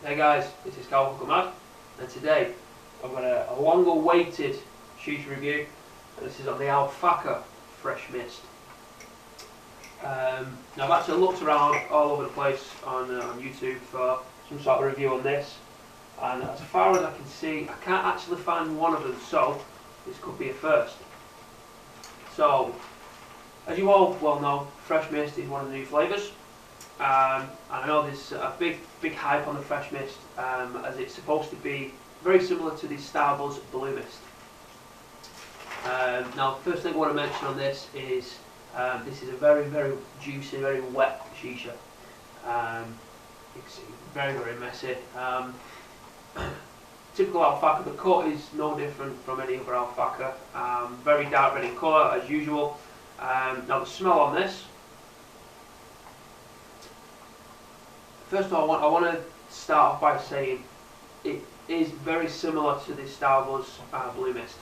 Hey guys, this is Fakher Mad, and today I've got a long-awaited Shisha review, and this is on the Fakher Fresh Mist. Now I've actually looked around all over the place on YouTube for some sort of review on this, and as far as I can see, I can't actually find one of them, so this could be a first. So, as you all well know, Fresh Mist is one of the new flavours. And I know there's a big hype on the Fresh Mist, as it's supposed to be very similar to the Starbucks Blue Mist. Now, the first thing I want to mention on this is a very juicy, very wet Shisha. It's very messy. Typical Fakher, the cut is no different from any other Fakher. Very dark red in colour as usual. Now the smell on this. First of all, I want to start off by saying it is very similar to the Starbucks Blue Mist.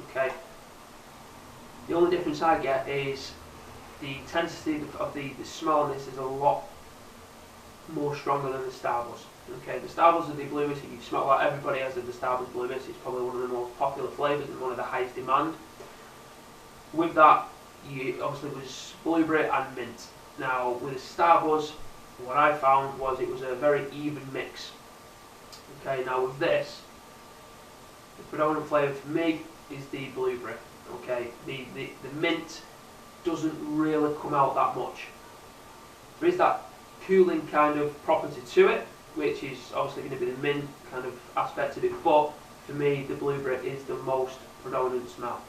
Okay. The only difference I get is the intensity of the smell on this is a lot more stronger than the Starbucks. Okay, the Starbucks of the Blue Mist, you smell like everybody has of the Starbucks Blue Mist. It's probably one of the most popular flavours and one of the highest demand. With that, obviously was blueberry and mint. Now with the Starbucks, what I found was it was a very even mix. Okay, now with this, the predominant flavour for me is the blueberry. Okay, the mint doesn't really come out that much. There is that cooling kind of property to it, which is obviously going to be the mint kind of aspect of it, but for me the blueberry is the most predominant smell.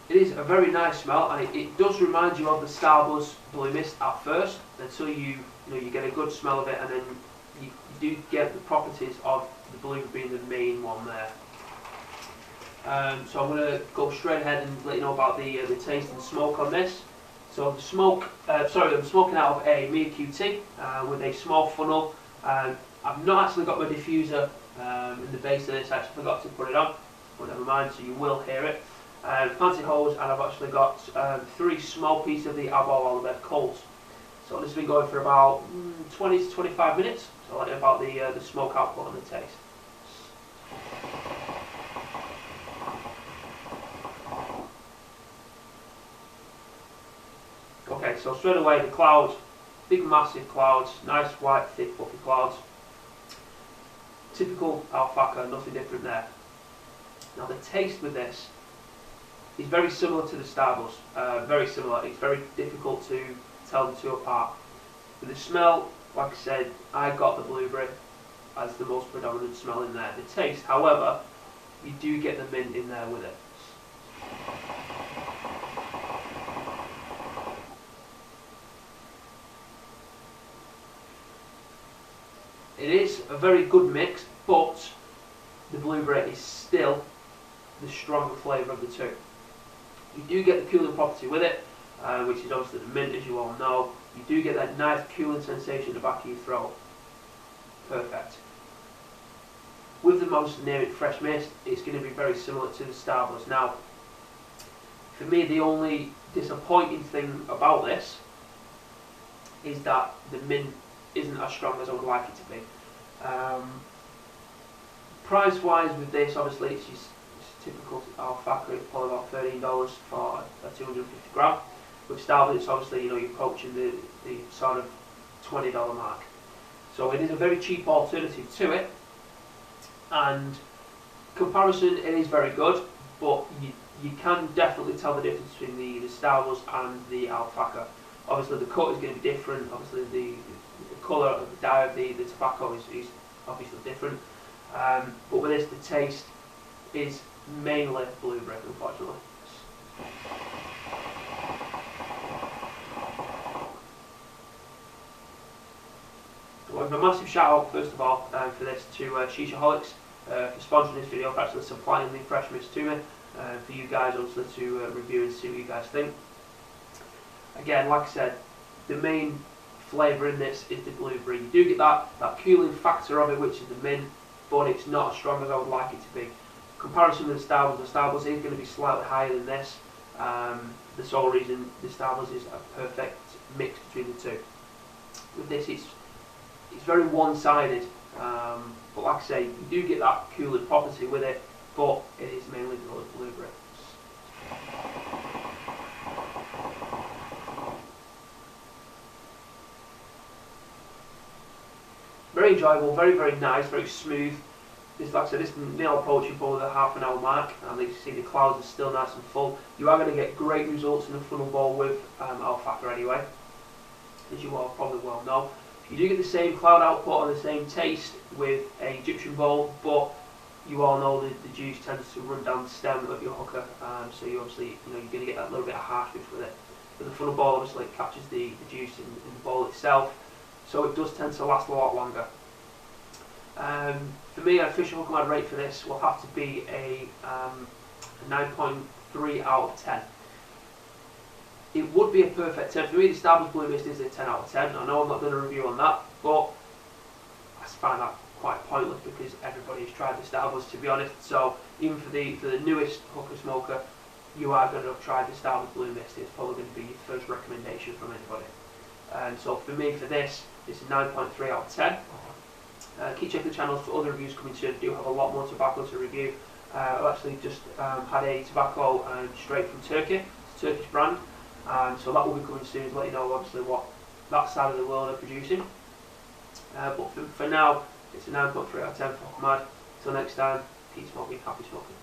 It is a very nice smell, and it does remind you of the Starbucks Blue Mist at first, until you get a good smell of it, and then you do get the properties of the blueberry being the main one there. So I'm going to go straight ahead and let you know about the taste and smoke on this. So the smoke, I'm smoking out of a Mia QT with a small funnel. I've not actually got my diffuser in the base of this. I actually forgot to put it on, but never mind. So you will hear it. Fancy hose, and I've actually got 3 small pieces of the Arbol Olivet coals. So this has been going for about 20 to 25 minutes. So I'll let you know about the smoke output and the taste. Okay, so straight away the clouds, big massive clouds, nice white thick fluffy clouds. Typical Fakher, nothing different there. Now the taste with this is very similar to the Starbucks, very similar. It's very difficult to tell the two apart. With the smell, like I said, I got the blueberry as the most predominant smell in there. The taste, however, you do get the mint in there with it. It is a very good mix, but the blueberry is still the stronger flavour of the two. You do get the cooling property with it, which is obviously the mint, as you all know. You do get that nice cooling sensation at the back of your throat. Perfect. With the most near it Fresh Mist, it's going to be very similar to the Starbucks. Now, for me, the only disappointing thing about this is that the mint isn't as strong as I would like it to be. Price wise with this, obviously it's typical Fakher. It's probably about $13 for a 250 gram. With Starbucks, obviously you're approaching the sort of $20 mark. So it is a very cheap alternative to it, and comparison, it is very good, but you can definitely tell the difference between the Starbucks and the Fakher. Obviously the cut is going to be different. Obviously the colour, the dye of the tobacco is obviously different. But with this, the taste is mainly blueberry, unfortunately. Well, a massive shout out first of all for this to Shishaholics for sponsoring this video, for actually supplying the Fresh Mist to me, for you guys obviously to review and see what you guys think. Again, like I said, the main flavour in this is the blueberry. You do get that cooling factor of it, which is the mint, but it's not as strong as I would like it to be. Comparison with the Starbucks is going to be slightly higher than this. The sole reason the Starbucks is a perfect mix between the two. With this, it's very one-sided, but like I say, you do get that cooling property with it, but it is mainly blueberry. Very enjoyable, very, very nice, very smooth. This, like I said, this is now approaching probably the half an hour mark, and you see the clouds are still nice and full. You are going to get great results in the funnel bowl with our Fakher anyway, as you all probably well know. You do get the same cloud output and the same taste with a Egyptian bowl, but you all know that the juice tends to run down the stem of your hooker, so you obviously, you're going to get that little bit of harshness with it. But the funnel bowl obviously captures the juice in the bowl itself, so it does tend to last a lot longer. For me, an official hooker I'd rate for this will have to be a 9.3 out of 10. It would be a perfect 10. For me, the Starbucks Blue Mist is a 10 out of 10. I know I'm not doing a review on that, but I find that quite pointless because everybody has tried the Starbucks, to be honest. So even for the newest hooker smoker, you are going to have tried the Starbucks Blue Mist. It's probably going to be your first recommendation from anybody. And so for me, for this, it's a 9.3 out of 10. Keep checking the channels for other reviews coming soon. I do have a lot more tobacco to review. I've actually just had a tobacco straight from Turkey. It's a Turkish brand. So that will be coming soon to let you know obviously what that side of the world are producing. But for now, it's a 9.3 out of 10 for Ahmad. Until next time, keep smoking, happy smoking.